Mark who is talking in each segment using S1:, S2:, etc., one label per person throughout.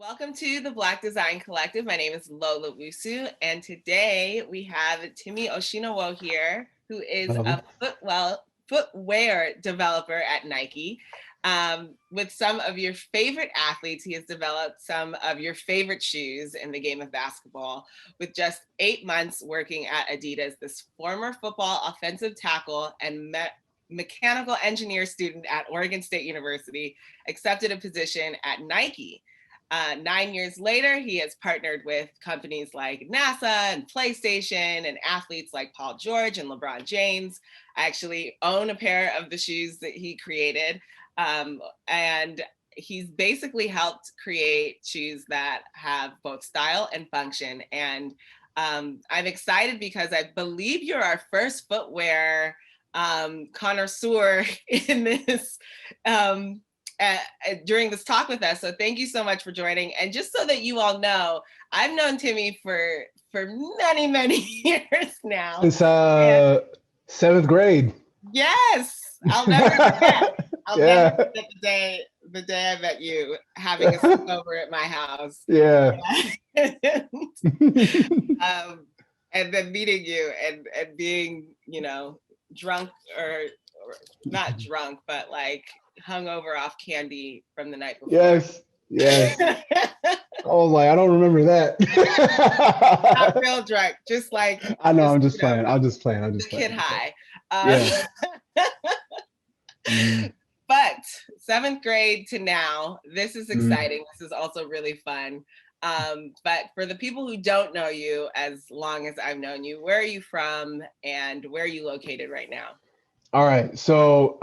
S1: Welcome to the Black Design Collective. My name is Lola Wusu, and today we have Timi Oshinowo here, who is a footwear developer at Nike. With some of your favorite athletes, he has developed some of your favorite shoes in the game of basketball. With just 8 months working at Adidas, this former football offensive tackle and mechanical engineer student at Oregon State University accepted a position at Nike. 9 years later, he has partnered with companies like NASA and PlayStation and athletes like Paul George and LeBron James. I actually own a pair of the shoes that he created. And he's basically helped create shoes that have both style and function. And I'm excited because I believe you're our first footwear connoisseur in this during this talk with us. So thank you so much for joining. And just so that you all know, I've known Timi for many, many years now.
S2: Since seventh grade.
S1: Yes, I'll never forget. I'll never forget the day I met you, having a sleepover at my house.
S2: Yeah.
S1: And then meeting you and being, drunk or not drunk, but like hungover off candy from the night before.
S2: Yes. Oh, like I don't remember that.
S1: Not real drunk, just like
S2: I know. I'm just playing. I'm just playing.
S1: Kid high. But 7th grade to now, this is exciting. This is also really fun. But for the people who don't know you as long as I've known you, where are you from and where are you located right now?
S2: All right. So,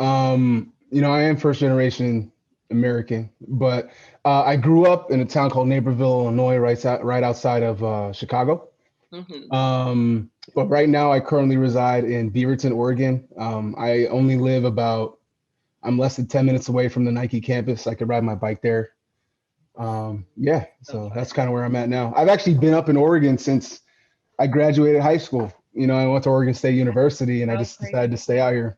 S2: I am first generation American, but I grew up in a town called Naperville, Illinois, right outside of Chicago. Mm-hmm. But right now I currently reside in Beaverton, Oregon. I only live I'm less than 10 minutes away from the Nike campus. I could ride my bike there. So that's kind of where I'm at now. I've actually been up in Oregon since I graduated high school. I went to Oregon State University and I just decided to stay out here.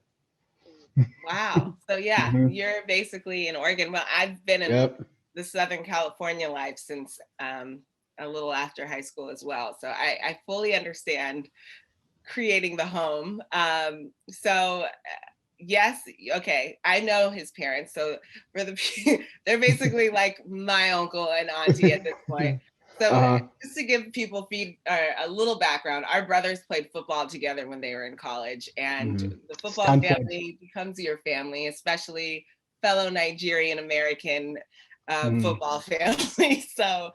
S1: Wow. So you're basically in Oregon. Well, I've been in the Southern California life since a little after high school as well. So I fully understand creating the home. Yes. Okay. I know his parents. So they're basically like my uncle and auntie at this point. So just to give people a little background, our brothers played football together when they were in college, and the football family becomes your family, especially fellow Nigerian American football family. So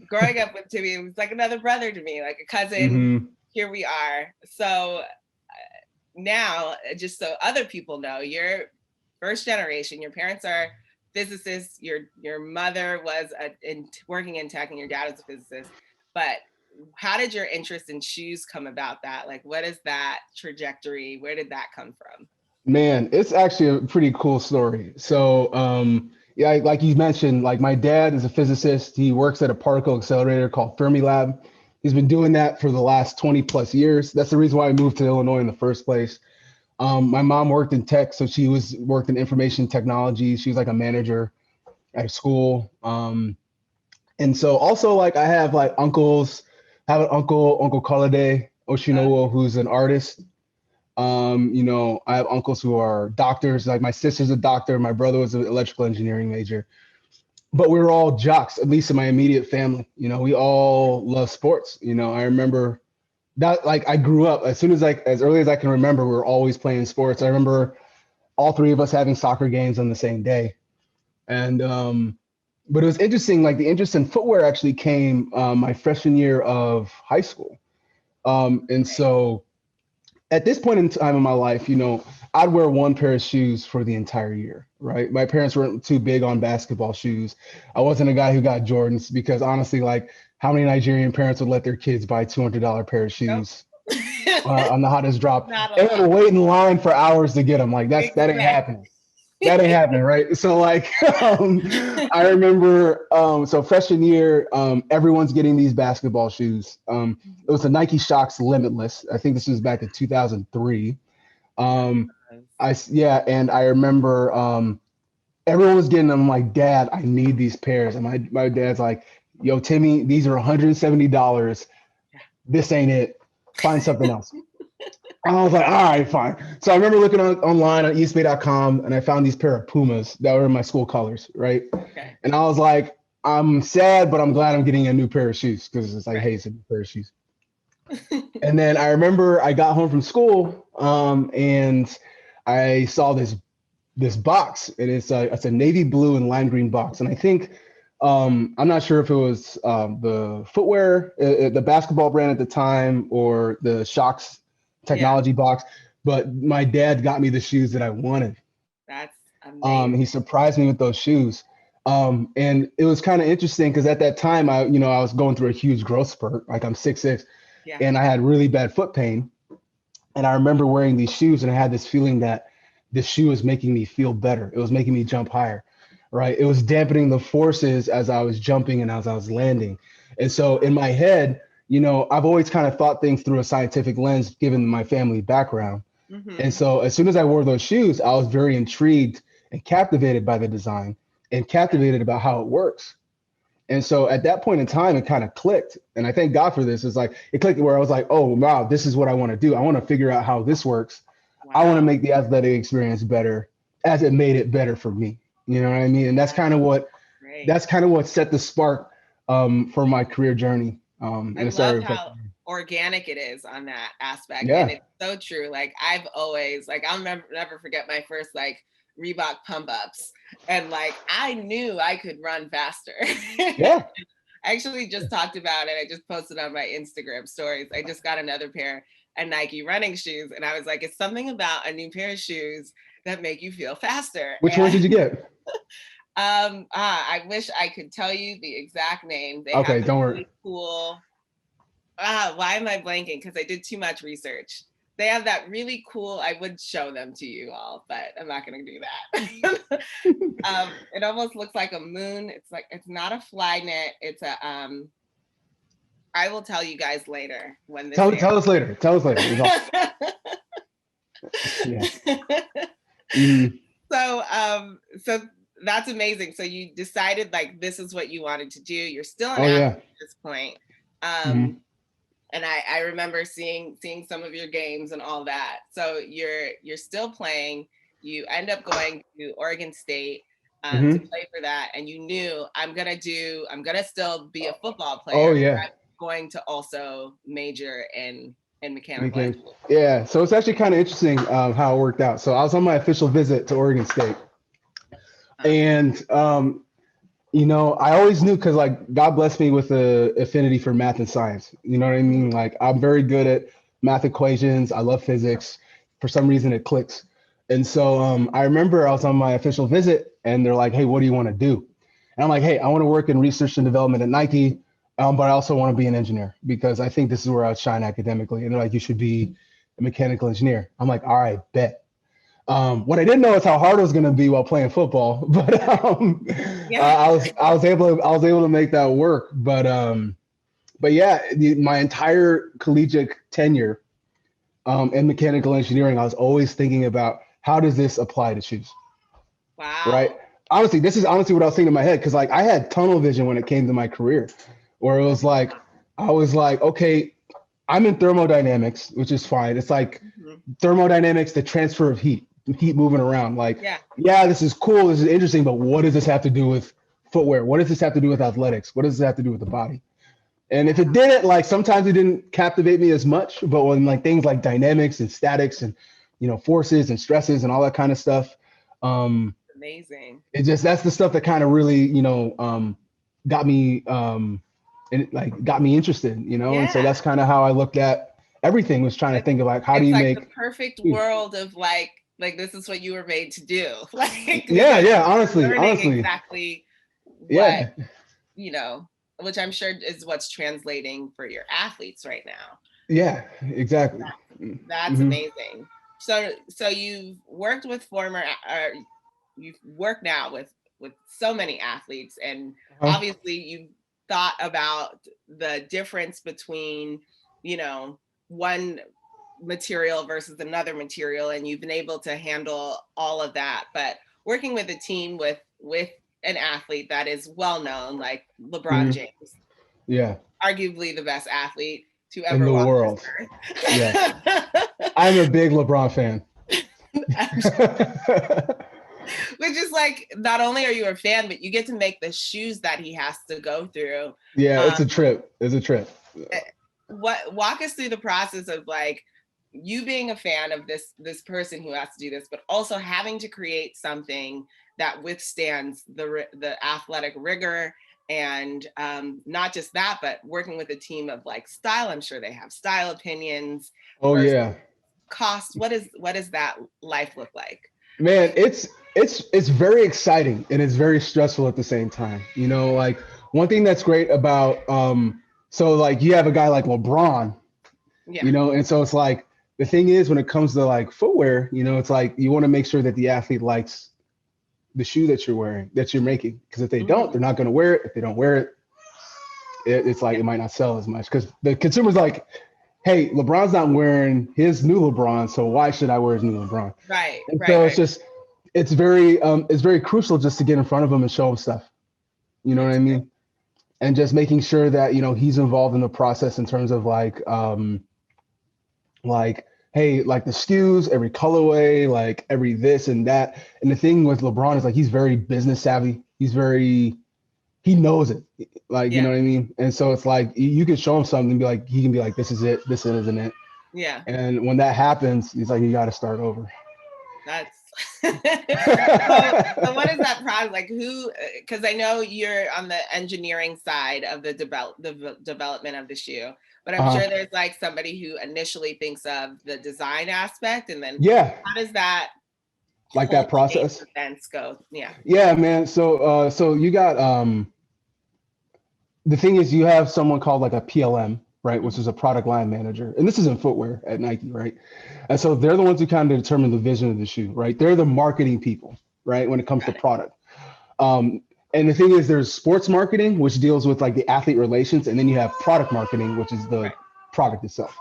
S1: growing up with Timi, it was like another brother to me, like a cousin. Here we are. So now, just so other people know, you're first generation. Your parents are physicists. Your mother was working in tech, and your dad was a physicist. But how did your interest in shoes come about? That, like, what is that trajectory? Where did that come from?
S2: Man, it's actually a pretty cool story. So, like you mentioned, like my dad is a physicist. He works at a particle accelerator called Fermilab. He's been doing that for the last 20 plus years. That's the reason why I moved to Illinois in the first place. My mom worked in tech, so she worked in information technology. She was like a manager at a school. And so also like I have like uncles. I have an Uncle Kalade Oshinowo, who's an artist. I have uncles who are doctors. Like my sister's a doctor. My brother was an electrical engineering major. But we were all jocks, at least in my immediate family. We all love sports. I remember that, like, I grew up as early as I can remember, we were always playing sports. I remember all three of us having soccer games on the same day. And, but it was interesting, like the interest in footwear actually came my freshman year of high school. And so at this point in time in my life, I'd wear one pair of shoes for the entire year, right? My parents weren't too big on basketball shoes. I wasn't a guy who got Jordans because honestly, like how many Nigerian parents would let their kids buy $200 pair of shoes on the hottest drop? They had to wait in line for hours to get them. Like that ain't happening. That ain't happening, right? So like, I remember, so freshman year, everyone's getting these basketball shoes. It was the Nike Shox Limitless. I think this was back in 2003. And I remember everyone was getting them. I'm like, Dad, I need these pairs. And my dad's like, yo, Timmy, these are $170. This ain't it. Find something else. I was like, all right, fine. So I remember looking online on eastbay.com and I found these pair of Pumas that were in my school colors, right?
S1: Okay.
S2: And I was like, I'm sad, but I'm glad I'm getting a new pair of shoes because it's like,
S1: Right.
S2: hey, it's a new pair of shoes. And then I remember I got home from school, and I saw this box, and it's a navy blue and lime green box, and I think I'm not sure if it was the footwear, the basketball brand at the time, or the Shocks
S1: Yeah,
S2: technology box, but my dad got me the shoes that I wanted.
S1: that's amazing.
S2: He surprised me with those shoes. And it was kind of interesting because at that time I was going through a huge growth spurt. Like I'm 6'6",
S1: Yeah.
S2: and I had really bad foot pain. And I remember wearing these shoes and I had this feeling that this shoe was making me feel better. It was making me jump higher, right? It was dampening the forces as I was jumping and as I was landing. And so in my head, I've always kind of thought things through a scientific lens given my family background. And
S1: Mm-hmm.
S2: so as soon as I wore those shoes, I was very intrigued and captivated by the design and captivated about how it works. And so at that point in time, it kind of clicked. And I thank God for this. It's like it clicked where I was like, oh, wow, this is what I want to do. I want to figure out how this works. I want to
S1: Wow.
S2: make the athletic experience better as it made it better for me. You know what I mean? And that's kind of what
S1: Great.
S2: that's kind of what set the spark for my career journey.
S1: I
S2: And it
S1: love
S2: started from
S1: how organic it is on that aspect. And
S2: yeah,
S1: it's so true. Like I've always like I'll never forget my first like Reebok pump ups. And like I knew I could run faster.
S2: yeah,
S1: I actually just talked about it. I just posted on my Instagram stories. I just got another pair of Nike running shoes. And I was like, it's something about a new pair of shoes that make you feel faster.
S2: which ones
S1: And
S2: did you get?
S1: I wish I could tell you the exact name. They have
S2: Okay,
S1: this
S2: don't worry.
S1: really cool why am I blanking? Because I did too much research. They have that really cool, I would show them to you all, but I'm not going to do that. It almost looks like a moon. It's like, it's not a fly net. It's a, I will tell you guys later when this airs.
S2: Tell us later. Tell us later. It's all, yeah. Mhm.
S1: So that's amazing. So you decided like this is what you wanted to do. You're still an
S2: Oh
S1: athlete
S2: yeah.
S1: at this point.
S2: Mhm.
S1: And I remember seeing some of your games and all that. So you're still playing. You end up going to Oregon State to
S2: Mhm.
S1: play for that, and you knew I'm gonna still be a football
S2: Oh
S1: player, but
S2: yeah.
S1: I'm going to also major in mechanical
S2: Okay.
S1: engineering.
S2: Yeah. So it's actually kind of interesting how it worked out. So I was on my official visit to Oregon State,
S1: Awesome.
S2: and I always knew because like God blessed me with a affinity for math and science. You know what I mean? Like I'm very good at math equations. I love physics. For some reason, it clicks. And so I remember I was on my official visit, and they're like, "Hey, what do you want to do?" And I'm like, "Hey, I want to work in research and development at Nike, but I also want to be an engineer because I think this is where I shine academically." And they're like, "You should be a mechanical engineer." I'm like, "All right, bet." What I didn't know is how hard it was going to be while playing football, but
S1: Yeah.
S2: I was able to make that work. But yeah, my entire collegiate tenure in mechanical engineering, I was always thinking about how does this apply to shoes, right?
S1: Wow.
S2: Honestly, this is honestly what I was thinking in my head because like I had tunnel vision when it came to my career, where it was like I was like, okay, I'm in thermodynamics, which is fine. It's like
S1: Mhm.
S2: thermodynamics, the transfer of heat moving around. Like,
S1: Yeah.
S2: yeah, this is cool, this is interesting, but what does this have to do with footwear? What does this have to do with athletics? What does this have to do with the body? And if it didn't, like sometimes it didn't captivate me as much, but when like things like dynamics and statics and forces and stresses and all that kind of stuff,
S1: Amazing.
S2: it just that's the stuff that kind of really got me and it, like got me interested, and so
S1: Yeah.
S2: that's kind of how I looked at everything was trying to
S1: It's
S2: think of like how do
S1: it's
S2: you
S1: like the
S2: make
S1: perfect world of like this is what you were made to do. Like
S2: yeah,
S1: because
S2: yeah,
S1: you're learning
S2: honestly,
S1: exactly what,
S2: yeah,
S1: you know, which I'm sure is what's translating for your athletes right now.
S2: yeah, exactly.
S1: That's
S2: Mm-hmm.
S1: amazing. So you've worked with you've worked now with so many athletes, and
S2: Uh-huh.
S1: obviously you've thought about the difference between, you know, one material versus another material, and you've been able to handle all of that. But working with a team with an athlete that is well known, like LeBron
S2: Mhm.
S1: James.
S2: Yeah.
S1: Arguably the best athlete to
S2: In
S1: ever
S2: the
S1: walk
S2: world.
S1: this
S2: Yes.
S1: earth.
S2: I'm a big LeBron fan.
S1: Which is like, not only are you a fan, but you get to make the shoes that he has to go through.
S2: Yeah, it's a trip. It's a trip.
S1: Walk us through the process of like you being a fan of this person who has to do this, but also having to create something that withstands the athletic rigor, and not just that, but working with a team of like style. I'm sure they have style opinions.
S2: Oh yeah.
S1: Cost. What does that life look like?
S2: Man, it's very exciting and it's very stressful at the same time. You know, like one thing that's great about so like you have a guy like LeBron,
S1: Yeah.
S2: you know, and so it's like the thing is when it comes to like footwear, you know, it's like you want to make sure that the athlete likes the shoe that you're wearing, that you're making, because if they don't, they're not going to wear it. If they don't wear it, it's like it might not sell as much because the consumer's like, hey, LeBron's not wearing his new LeBron, so why should I wear his new LeBron?
S1: Right.
S2: And
S1: right.
S2: so
S1: Right.
S2: it's just it's very crucial just to get in front of him and show him stuff. You know what I mean? And just making sure that, you know, he's involved in the process in terms of like, hey, like the SKUs, every colorway, like every this and that. And the thing with LeBron is like he's very business savvy. He knows it. Like, you know what I mean? And so it's like you can show him something and be like, he can be like, this is it, this isn't it.
S1: Yeah.
S2: And when that happens, he's like, you got to start over.
S1: That's so what is that process like? Who, because I know you're on the engineering side of the development of the shoe, but I'm sure there's like somebody who initially thinks of the design aspect, and then how does that
S2: like that process
S1: events go?
S2: Yeah, man. So you got the thing is you have someone called like a PLM, right, which is a product line manager, and this is in footwear at Nike, right? And so they're the ones who kind of determine the vision of the shoe, right? They're the marketing people, right, when it comes to product. And the thing is, there's sports marketing, which deals with like the athlete relations, and then you have product marketing, which is the product itself,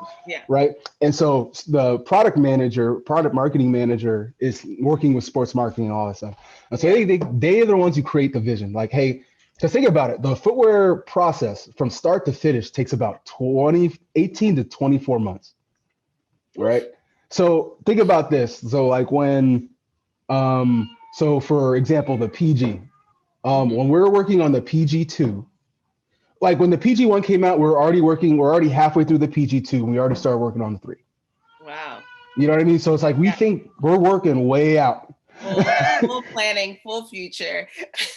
S2: right? And so the product marketing manager is working with sports marketing and all that stuff. And so they are the ones who create the vision. Like, hey, because think about it, the footwear process from start to finish takes about 18 to 24 months, right? So think about this. So like when, so for example, the PG, when we were working on the PG2, like when the PG1 came out, we're already halfway through the PG2, and we already started working on the 3.
S1: Wow.
S2: You know what I mean? So it's like we think we're working way out.
S1: Full planning, full future.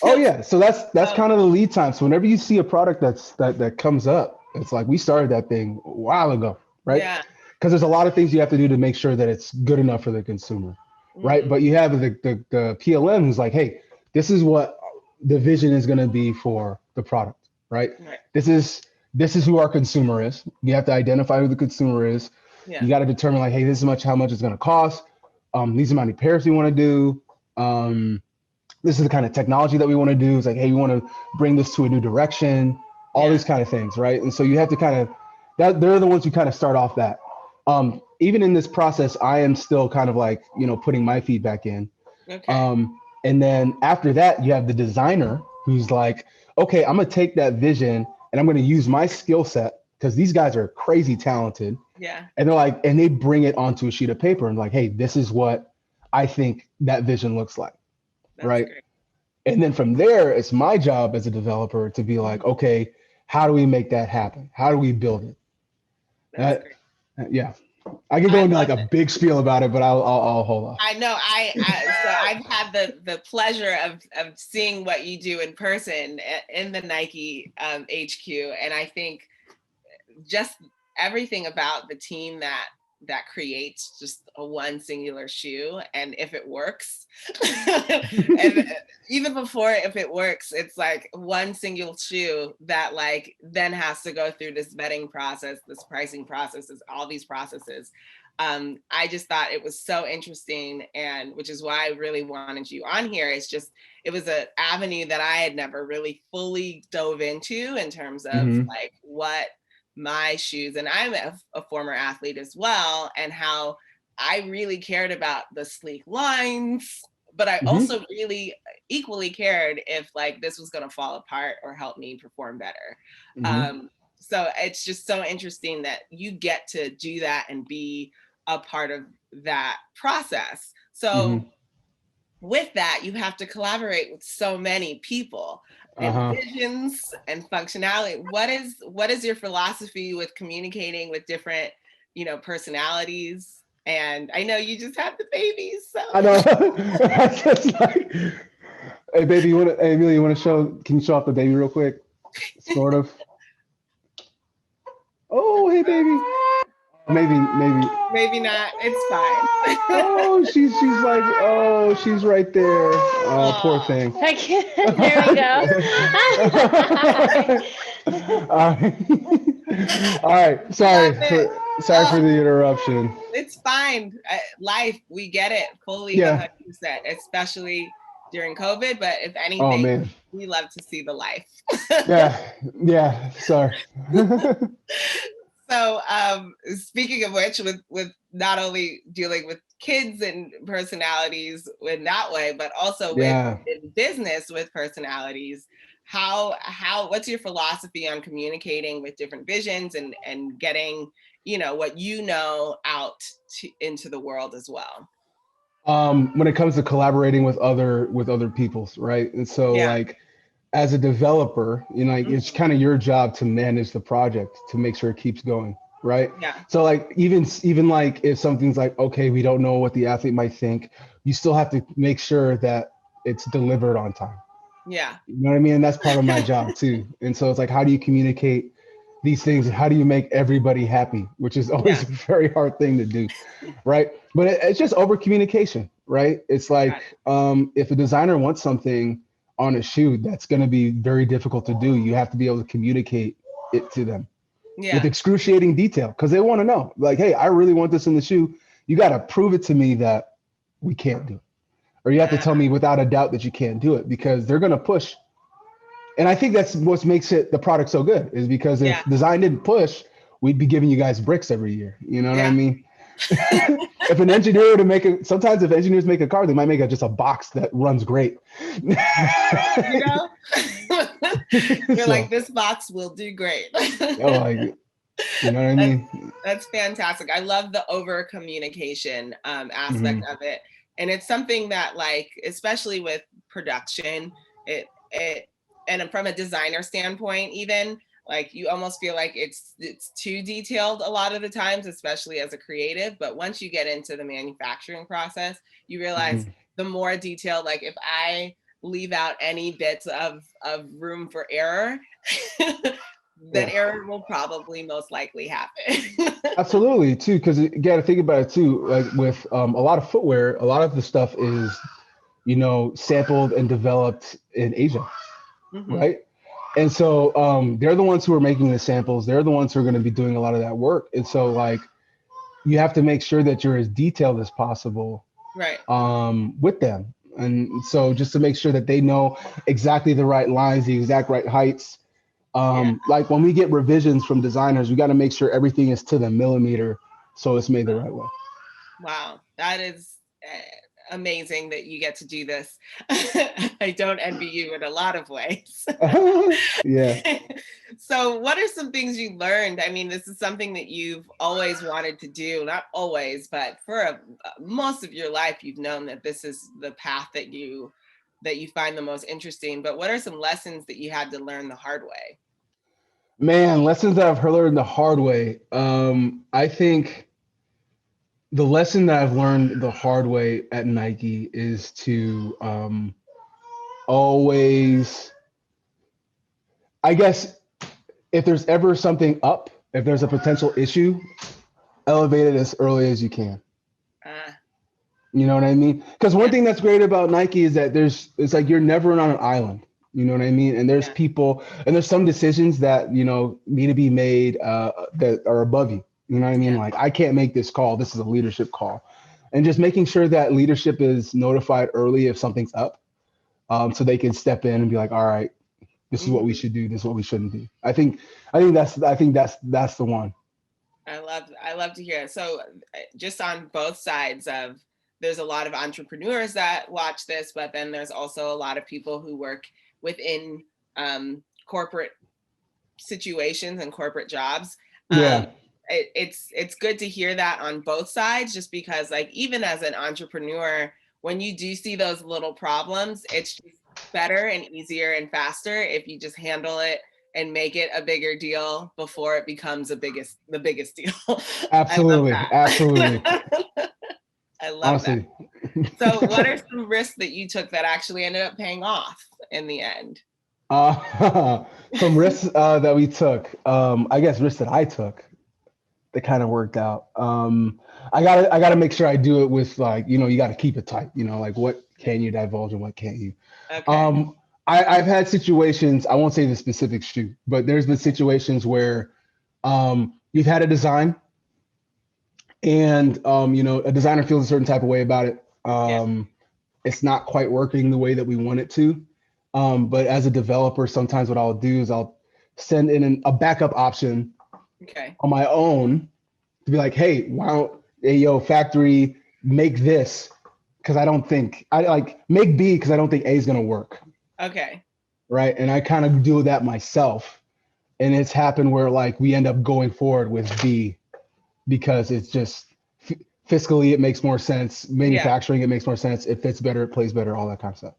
S2: Oh yeah, so that's kind of the lead time. So whenever you see a product that comes up, it's like we started that thing a while ago, right?
S1: Yeah.
S2: Because there's a lot of things you have to do to make sure that it's good enough for the consumer, right? But you have the PLM who's like, hey, this is what the vision is going to be for the product, right? This is who our consumer is. You have to identify who the consumer is. You got to determine like, hey, this is how much it's going to cost. These are how many pairs we want to do. This is the kind of technology that we want to do. It's like, hey, we want to bring this to a new direction, all these kind of things, right? And so you have to kind of, they're the ones who kind of start off that. Even in this process, I am still kind of like, you know, putting my feedback in. And then after that, you have the designer who's like, okay, I'm going to take that vision and I'm going to use my skill set because these guys are crazy talented.
S1: Yeah.
S2: And they're like, and they bring it onto a sheet of paper and like, hey, this is what I think that vision looks like.
S1: That's
S2: right.
S1: Great.
S2: And then from there, it's my job as a developer to be like, okay, how do we make that happen? How do we build it?
S1: That's great.
S2: Yeah. I can go into like a big spiel about it, but I'll hold off.
S1: I know. So I've had the pleasure of seeing what you do in person in the Nike HQ, and I think just everything about the team that creates just a one singular shoe, and if it works, and even before if it works, it's like one single shoe that like then has to go through this vetting process, this pricing processes, all these processes. I just thought it was so interesting, and which is why I really wanted you on here. It's just, it was an avenue that I had never really fully dove into in terms of like what my shoes, and I'm a former athlete as well, and how I really cared about the sleek lines, but I
S2: Mm-hmm.
S1: also really equally cared if like this was going to fall apart or help me perform better.
S2: Mm-hmm.
S1: So it's just so interesting that you get to do that and be a part of that process. So
S2: Mm-hmm.
S1: with that, you have to collaborate with so many people and
S2: Uh-huh.
S1: visions and functionality. What is your philosophy with communicating with different, personalities? And I know you just had the babies, so
S2: I know. That's just like, hey baby, hey Amelia, you wanna can you show off the baby real quick? Sort of. Oh, hey baby. Maybe.
S1: maybe not. It's fine.
S2: Oh, she's like, oh, she's right there. Oh, poor
S1: Aw.
S2: thing.
S3: I can't, there we go.
S2: All right. All right.
S1: Love it.
S2: Sorry for the interruption.
S1: It's fine. Life, we get it fully
S2: Yeah.
S1: 100%, especially during COVID. But if
S2: Oh
S1: anything,
S2: man.
S1: we love to see the life.
S2: Yeah. Yeah. Sorry.
S1: So, speaking of which, with not only dealing with kids and personalities in that way, but also with
S2: Yeah.
S1: in business with personalities, what's your philosophy on communicating with different visions and getting what out into the world as well?
S2: When it comes to collaborating with other people's, right? And so
S1: Yeah.
S2: like as a developer, like it's
S1: Mhm.
S2: kind of your job to manage the project to make sure it keeps going, right?
S1: Yeah.
S2: So like even like if something's like, okay, we don't know what the athlete might think, you still have to make sure that it's delivered on time.
S1: Yeah.
S2: You know what I mean? And that's part of my job too. And so it's like, how do you communicate these things? How do you make everybody happy? Which is always
S1: Yeah.
S2: a very hard thing to do, right? But it's just over communication, right? It's
S1: Got
S2: like if a designer wants something on a shoe, that's going to be very difficult to do. You have to be able to communicate it to them
S1: it.
S2: with
S1: Yeah.
S2: excruciating detail because they want to know, like, hey, I really want this in the shoe. You got to prove it to me that we can't do it, or you have to tell me without a doubt that you can't do it because they're going to push. And I think that's what makes the product so good is because
S1: Yeah.
S2: if design didn't push, we'd be giving you guys bricks every year. You know what I
S1: Yeah.
S2: mean? If an engineer were to make it, sometimes if engineers make a car, they might make just a box that runs great.
S1: You know, you're
S2: So,
S1: like, this box will do great.
S2: like, you know what I mean?
S1: That's fantastic. I love the over communication aspect
S2: Mm-hmm.
S1: of it. And it's something that, like, especially with production, it and from a designer standpoint, even like you almost feel like it's too detailed a lot of the times, especially as a creative. But once you get into the manufacturing process, you realize
S2: Mm-hmm.
S1: the more detailed, like if I leave out any bits of room for error, then
S2: Yeah.
S1: error will probably most likely happen.
S2: Absolutely, too, because you got to think about it too. Like with a lot of footwear, a lot of the stuff is, sampled and developed in Asia,
S1: Mm-hmm.
S2: right? And so they're the ones who are making the samples. They're the ones who are going to be doing a lot of that work. And so like you have to make sure that you're as detailed as possible
S1: Right.
S2: with them. And so just to make sure that they know exactly the right lines, the exact right heights.
S1: Yeah.
S2: Like when we get revisions from designers, we got to make sure everything is to the millimeter so it's made the right way.
S1: Wow. That is amazing that you get to do this. I don't envy you in a lot of ways.
S2: Yeah.
S1: So, what are some things you learned? I mean, this is something that you've always wanted to do, not always, but for most of your life, you've known that this is the path that you find the most interesting. But what are some lessons that you had to learn the hard way?
S2: Man, lessons that I've learned the hard way. I think the lesson that I've learned the hard way at Nike is to always, I guess, if there's ever something up, if there's a potential issue, elevate it as early as you can.
S1: Uh,
S2: You know what I mean? Because one
S1: yeah,
S2: thing that's great about Nike is that it's like you're never on an island. You know what I mean? And there's
S1: yeah,
S2: people, and there's some decisions that need to be made that are above you. You know what I mean?
S1: yeah.
S2: Like I can't make this call. This is a leadership call, and just making sure that leadership is notified early if something's up, so they can step in and be like, all right, this is what we
S1: Mhm.
S2: should do. This is what we shouldn't do. I think that's the one.
S1: I love to hear it. So just on both sides of there's a lot of entrepreneurs that watch this, but then there's also a lot of people who work within corporate situations and corporate jobs.
S2: Yeah.
S1: It's good to hear that on both sides, just because like even as an entrepreneur, when you do see those little problems, it's just better and easier and faster if you just handle it and make it a bigger deal before it becomes the biggest deal.
S2: Absolutely. Absolutely.
S1: I love
S2: Honestly.
S1: that. So what are some risks that you took that actually ended up paying off in the end?
S2: Some risks that we took. I guess risks that I took that kind of worked out. I gotta make sure I do it with like, you gotta keep it tight, like what can you divulge and what can't you?
S1: Okay.
S2: I've had situations, I won't say the specific shoot, but there's been situations where you've had a design and a designer feels a certain type of way about it. It's not quite working the way that we want it to. But as a developer, sometimes what I'll do is I'll send in a backup option on my own to be like, hey, factory, make this because make B because I don't think A is gonna work.
S1: Okay.
S2: Right. And I kind of do that myself. And it's happened where like we end up going forward with B because it's just fiscally it makes more sense. Manufacturing it makes more sense. It fits better, it plays better, all that kind of stuff.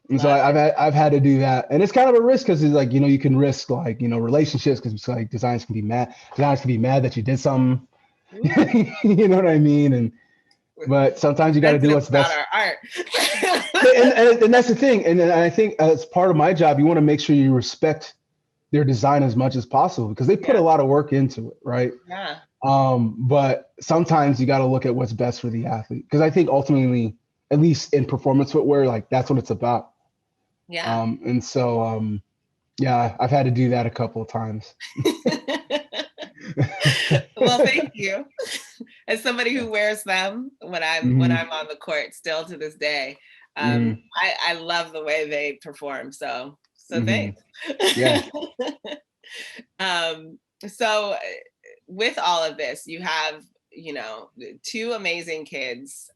S2: And so I've had to do that, and it's kind of a risk because it's like you can risk like relationships because it's like designers can be mad that you did something. You know what I mean? But sometimes you got to do what's best.
S1: Our art.
S2: and that's the thing. And I think as part of my job, you want to make sure you respect their design as much as possible because they put a lot of work into it, right?
S1: Yeah.
S2: But sometimes you got to look at what's best for the athlete because I think ultimately, at least in performance footwear, like that's what it's about.
S1: Yeah.
S2: And so, I've had to do that a couple of times.
S1: Well, thank you. As somebody who wears them when I'm on the court still to this day, I love the way they perform. So thanks.
S2: Yeah.
S1: So with all of this, you have two amazing kids,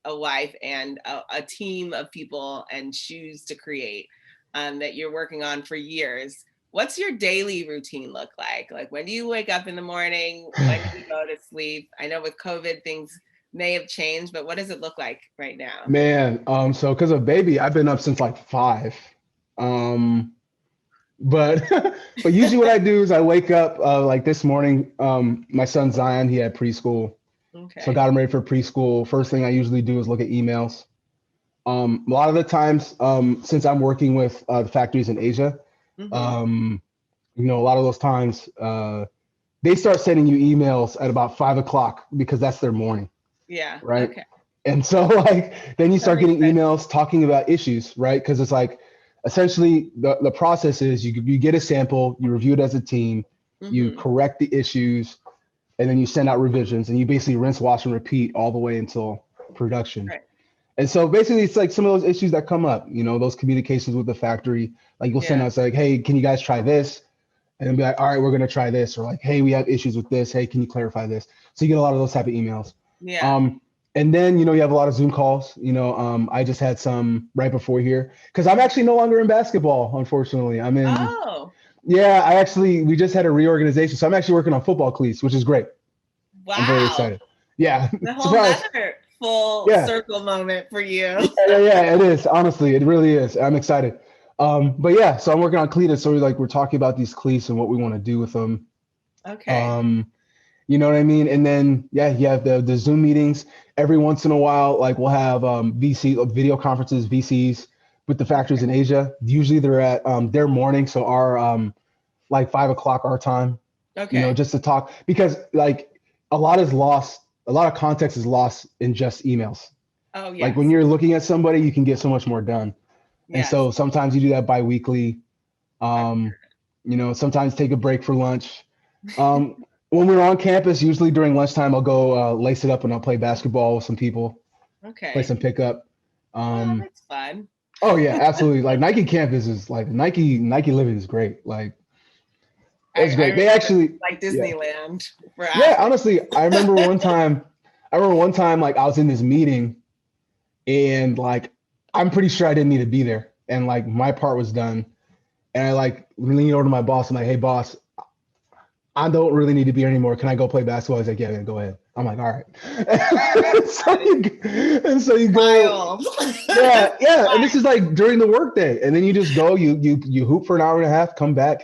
S1: a wife, and a team of people and shoes to create that you're working on for years. What's your daily routine look like? Like when do you wake up in the morning? When do you go to sleep? I know with COVID things may have changed, but what does it look like right now?
S2: Man, so because of baby, I've been up since like 5. But but usually what I do is I wake up like this morning. My son Zion, he had preschool.
S1: Okay.
S2: So got him ready for preschool. First thing I usually do is look at emails. A lot of the times, since I'm working with the factories in Asia, a lot of those times they start sending you emails at about 5 o'clock because that's their morning.
S1: Yeah.
S2: Right.
S1: Okay.
S2: And so like then you start getting emails talking about issues, right? Because it's like essentially the process is you get a sample, you review it as a team, you correct the issues, and then you send out revisions and you basically rinse, wash, and repeat all the way until production.
S1: Right.
S2: And so basically it's like some of those issues that come up, those communications with the factory, like you'll send out, it's like, hey, can you guys try this? And then be like, all right, we're going to try this. Or like, hey, we have issues with this. Hey, can you clarify this? So you get a lot of those type of emails.
S1: Yeah.
S2: And then, you have a lot of Zoom calls. I just had some right before here because I'm actually no longer in basketball, unfortunately. I'm in.
S1: Oh.
S2: Yeah, we just had a reorganization. So I'm actually working on football cleats, which is great.
S1: Wow.
S2: I'm very excited. Yeah.
S1: The whole other full circle moment for you.
S2: Yeah, it is. Honestly, it really is. I'm excited. But yeah, so I'm working on cleats. So we're talking about these cleats and what we want to do with them.
S1: Okay.
S2: You know what I mean? And then, you have the Zoom meetings. Every once in a while, like we'll have video conferences, VCs with the factories in Asia. Usually they're at their morning. So our like 5 o'clock our time, just to talk because like a lot of context is lost in just emails.
S1: Oh, yeah.
S2: Like when you're looking at somebody, you can get so much more done. And so sometimes you do that bi-weekly. Sometimes take a break for lunch. When we're on campus, usually during lunchtime, I'll go lace it up and I'll play basketball with some people.
S1: Okay.
S2: Play some pickup.
S1: That's fun.
S2: Oh yeah, absolutely. Like Nike campus is like Nike living is great. Like it's great. They actually
S1: like Disneyland.
S2: Yeah, honestly, I remember one time I remember one time, like I was in this meeting and like, I'm pretty sure I didn't need to be there. And like my part was done. And I like leaned over to my boss. I'm like, hey boss, I don't really need to be here anymore. Can I go play basketball? He's like, yeah, go ahead. I'm like, all right. so you go,
S1: Wild.
S2: yeah. And this is like during the workday. And then you just go, you hoop for an hour and a half, come back.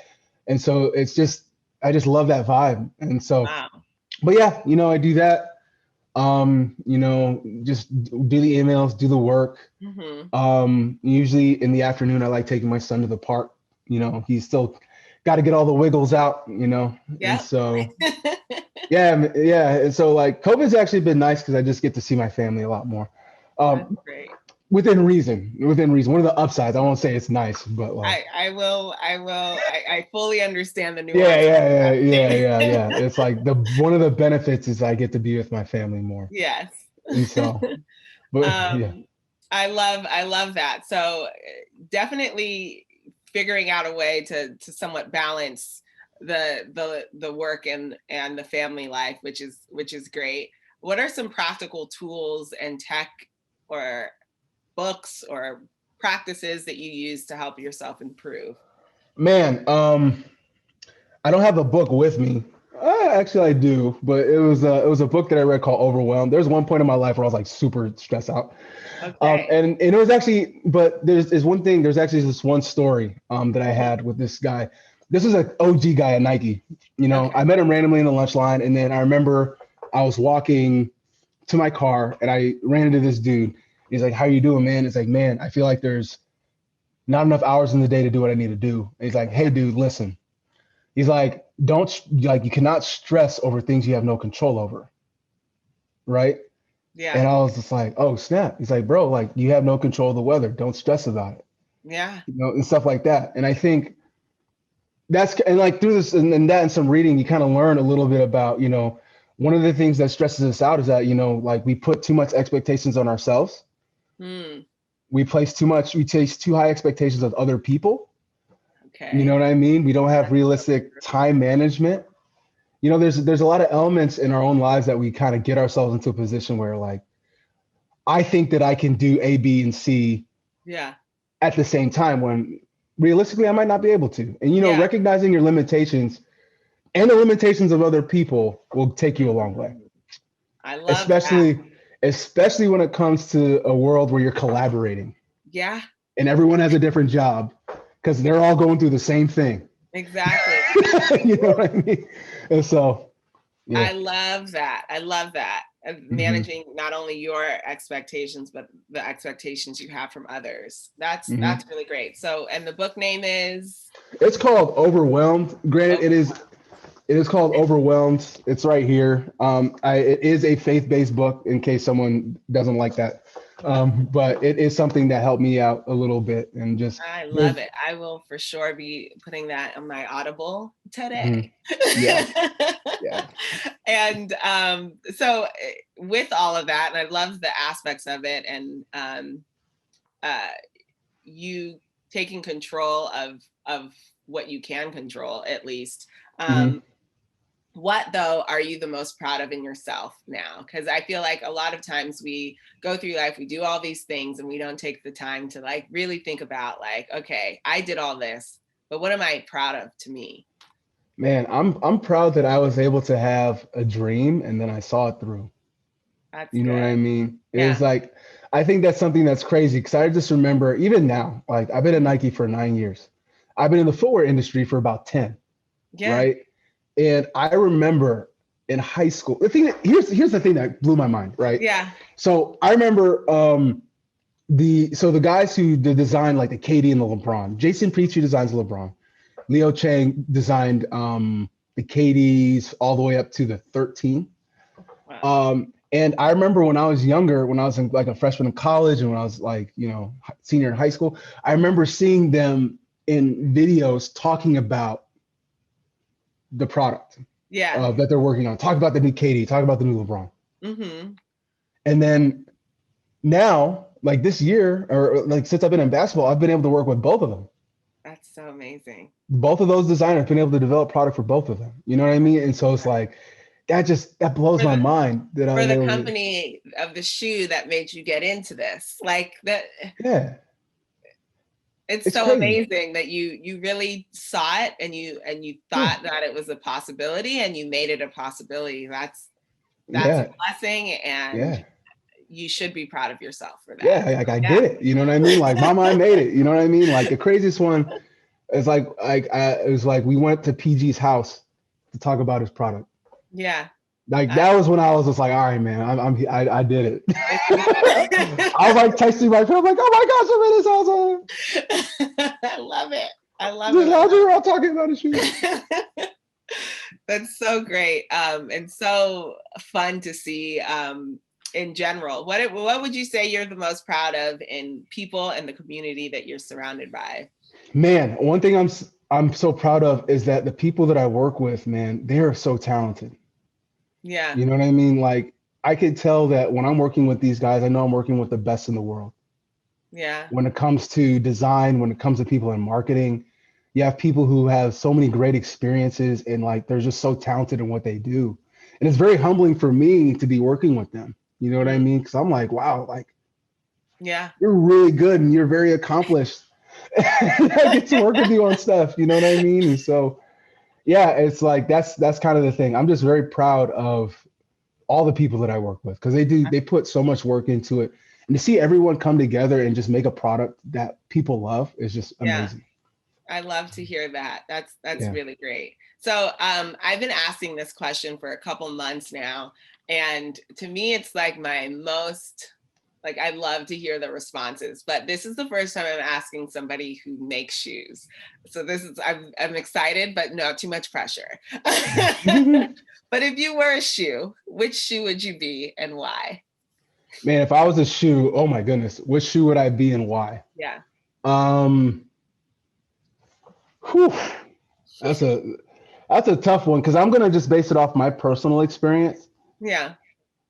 S2: And so it's just, I just love that vibe. And so,
S1: Wow.
S2: but yeah, I do that. Just do the emails, do the work. Usually in the afternoon, I like taking my son to the park. He's still got to get all the wiggles out,
S1: Yeah.
S2: And so, yeah. And so like COVID's actually been nice because I just get to see my family a lot more.
S1: That's great.
S2: Within reason. One of the upsides, I won't say it's nice, but like
S1: I fully understand the nuance.
S2: yeah. It's like one of the benefits is I get to be with my family more.
S1: Yes.
S2: And so, but yeah.
S1: I love that. So definitely figuring out a way to somewhat balance the work and the family life, which is great. What are some practical tools and tech or books or practices that you use to help yourself improve?
S2: Man, I don't have a book with me. Actually, I do, but it was a book that I read called Overwhelmed. There's one point in my life where I was like super stressed out.
S1: Okay.
S2: And it was actually, but there's one thing. There's actually this one story that I had with this guy. This is an OG guy at Nike.
S1: Okay.
S2: I met him randomly in the lunch line, and then I remember I was walking to my car and I ran into this dude. He's like, "How you doing, man?" It's like, "Man, I feel like there's not enough hours in the day to do what I need to do." And he's like, "Hey, dude, listen." He's like, you cannot stress over things you have no control over. Right?
S1: Yeah.
S2: And I was just like, oh, snap. He's like, bro, like you have no control of the weather. Don't stress about it.
S1: Yeah.
S2: And stuff like that. And I think and like through this and that and some reading, you kind of learn a little bit about, one of the things that stresses us out is that, like we put too much expectations on ourselves. We place too high expectations of other people.
S1: Okay.
S2: You know what I mean? We don't have realistic time management. There's a lot of elements in our own lives that we kind of get ourselves into a position where like, I think that I can do A, B, and C at the same time when realistically I might not be able to. And, recognizing your limitations and the limitations of other people will take you a long way.
S1: I love that.
S2: Especially when it comes to a world where you're collaborating.
S1: Yeah.
S2: And everyone has a different job because they're all going through the same thing.
S1: Exactly.
S2: You know what I mean? And so, yeah.
S1: I love that. Managing not only your expectations, but the expectations you have from others. That's really great. So, and the book name is?
S2: It's called Overwhelmed. Granted, it is called Overwhelmed. It's right here. It is a faith-based book in case someone doesn't like that. But it is something that helped me out a little bit and just.
S1: I love it. I will for sure be putting that on my Audible today.
S2: Yeah.
S1: And so with all of that, and I love the aspects of it, and you taking control of what you can control, at least. What, though, are you the most proud of in yourself now? Because I feel like a lot of times we go through life, we do all these things, and we don't take the time to like really think about like, okay, I did all this, but what am I proud of to me?
S2: Man, I'm proud that I was able to have a dream and then I saw it through.
S1: That's
S2: you know
S1: good.
S2: What I mean? It was like, I think that's something that's crazy because I just remember even now, like I've been at Nike for 9 years. I've been in the footwear industry for about 10. Right. And I remember in high school, here's the thing that blew my mind, right?
S1: Yeah.
S2: So I remember the guys who designed like the KD and the LeBron, Jason Preach, who designs LeBron, Leo Chang designed the KDs all the way up to the 13. Wow. And I remember when I was younger, when I was in like a freshman in college and when I was like, senior in high school, I remember seeing them in videos talking about the product that they're working on. Talk about the new KD, talk about the new LeBron. And then now, like this year, or like since I've been in basketball, I've been able to work with both of them.
S1: That's so amazing.
S2: Both of those designers have been able to develop product for both of them. You know what I mean? And so it's like, that blows my mind that I
S1: for
S2: was
S1: the
S2: able to.
S1: company of the shoe that made you get into this. Like that,
S2: Yeah,
S1: it's
S2: it's
S1: so
S2: crazy.
S1: amazing that you really saw it and you thought that it was a possibility and you made it a possibility. That's
S2: Yeah,
S1: a blessing, and
S2: yeah,
S1: you should be proud of yourself for that.
S2: yeah. Like I
S1: Yeah.
S2: did it. You know what I mean? Like mama, I made it. You know what I mean? Like the craziest one is it was like we went to PG's house to talk about his product.
S1: Yeah.
S2: Like that was when I was just like, all right, man, I did it. I was like texting my friend, I'm like, oh my gosh, I'm in his house.
S1: I love it. I love
S2: Just
S1: it.
S2: how we were all talking about his shoes.
S1: That's so great, and so fun to see. In general, what would you say you're the most proud of in people and the community that you're surrounded by?
S2: Man, one thing I'm so proud of is that the people that I work with, man, they are so talented.
S1: Yeah.
S2: You know what I mean? Like I could tell that when I'm working with these guys, I know I'm working with the best in the world.
S1: Yeah.
S2: When it comes to design, when it comes to people in marketing, you have people who have so many great experiences and like they're just so talented in what they do. And it's very humbling for me to be working with them. You know what I mean? Because I'm like, wow, like
S1: yeah,
S2: you're really good and you're very accomplished. I get to work with you on stuff, you know what I mean? And so yeah, it's like that's kind of the thing. I'm just very proud of all the people that I work with because they put so much work into it. And to see everyone come together and just make a product that people love is just amazing.
S1: I love to hear that. That's
S2: Yeah.
S1: really great. So I've been asking this question for a couple months now, and to me, it's like my most like I love to hear the responses. But this is the first time I'm asking somebody who makes shoes. So this is I'm excited, but not too much pressure. But if you were a shoe, which shoe would you be and why?
S2: Man, if I was a shoe, oh my goodness, which shoe would I be and why?
S1: Yeah.
S2: Whew, that's a tough one because I'm gonna just base it off my personal experience.
S1: Yeah.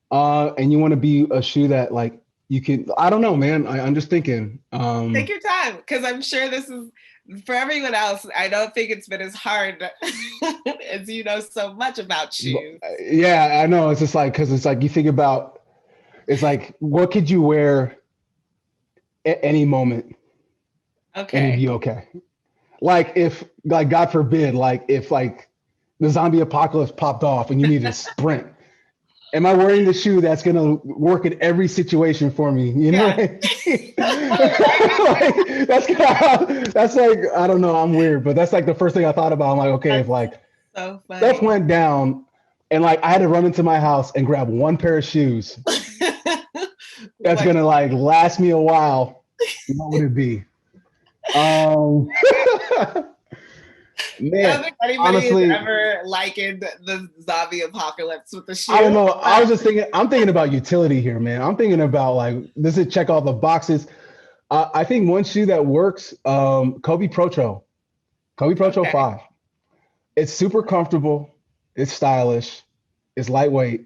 S2: And you want to be a shoe that like you can. I don't know, man. I'm just thinking.
S1: Take your time, because I'm sure this is for everyone else. I don't think it's been as hard as you know so much about shoes.
S2: Yeah, I know. It's just like because it's like you think about. It's like what could you wear at any moment and it'd be okay. Like if like God forbid, like if like the zombie apocalypse popped off and you need to sprint. Am I wearing the shoe that's gonna work in every situation for me? You know, like, that's like I don't know. I'm weird, but that's like the first thing I thought about. I'm like, okay, if like
S1: so
S2: stuff went down and like I had to run into my house and grab one pair of shoes that's gonna like last me a while, what would it be? Man, honestly,
S1: has ever likened the zombie apocalypse with the shoe.
S2: I don't know. I was just thinking. I'm thinking about utility here, man. I'm thinking about like does it check all the boxes? I think one shoe that works, Kobe Protro 5. It's super comfortable. It's stylish. It's lightweight.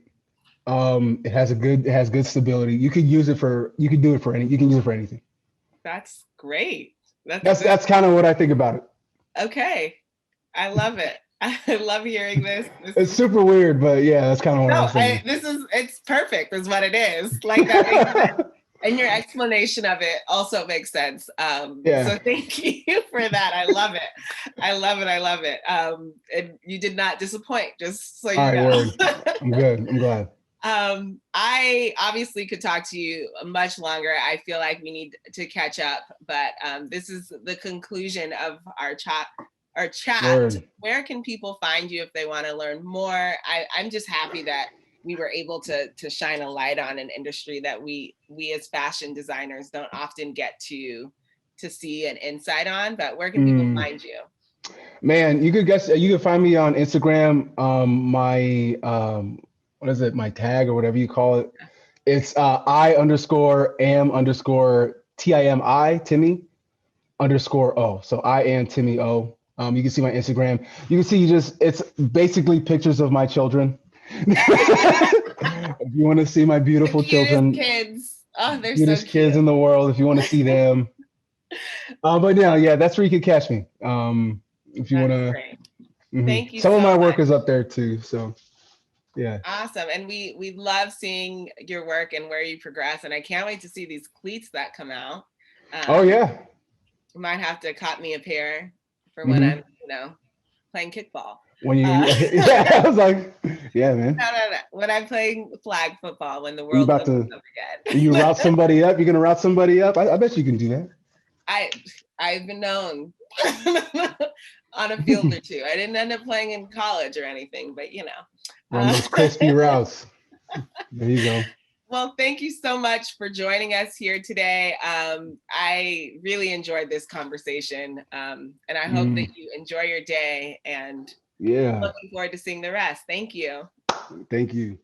S2: It has good stability. You can use it for. You can do it for any. You can use it for anything.
S1: That's great.
S2: That's kind of what I think about it.
S1: Okay, I love it. I love hearing this.
S2: It's super weird, but yeah, that's kind of what I was thinking.
S1: It's perfect, is what it is. Like that makes sense. And your explanation of it also makes sense. So thank you for that. I love it. I love it. And you did not disappoint, just so you know.
S2: Word. I'm good. I'm glad.
S1: I obviously could talk to you much longer. I feel like we need to catch up, but this is the conclusion of our chat.
S2: Word.
S1: Where can people find you if they want to learn more? I'm just happy that we were able to shine a light on an industry that we as fashion designers don't often get to see an insight on. But where can people find you?
S2: Man, you could find me on Instagram. My what is it? My tag or whatever you call it. It's Timi _O. So I am Timi O. You can see my Instagram. You can see it's basically pictures of my children. If you want to see my beautiful children,
S1: kids. Oh, they're
S2: cutest
S1: so cute.
S2: kids in the world. If you want to see them, but yeah, that's where you can catch me. If you want to,
S1: Thank you.
S2: Some
S1: so
S2: of my
S1: much.
S2: work is up there too. So Yeah.
S1: Awesome. And we love seeing your work and where you progress. And I can't wait to see these cleats that come out.
S2: Oh yeah.
S1: Might have to cop me a pair for when
S2: Hmm.
S1: I'm, playing kickball.
S2: When you,
S1: Uh,
S2: yeah, I was like, yeah, man.
S1: no. When I'm playing flag football, when the
S2: You
S1: world
S2: about
S1: opens
S2: to,
S1: up
S2: you
S1: again.
S2: route somebody up? You're gonna route somebody up? I bet you can do that.
S1: I've been known on a field or two. I didn't end up playing in college or anything, but
S2: Run those crispy routes. There you go.
S1: Well, thank you so much for joining us here today. I really enjoyed this conversation, and I hope that you enjoy your day, and
S2: Yeah.
S1: looking forward to seeing the rest. Thank you.
S2: Thank you.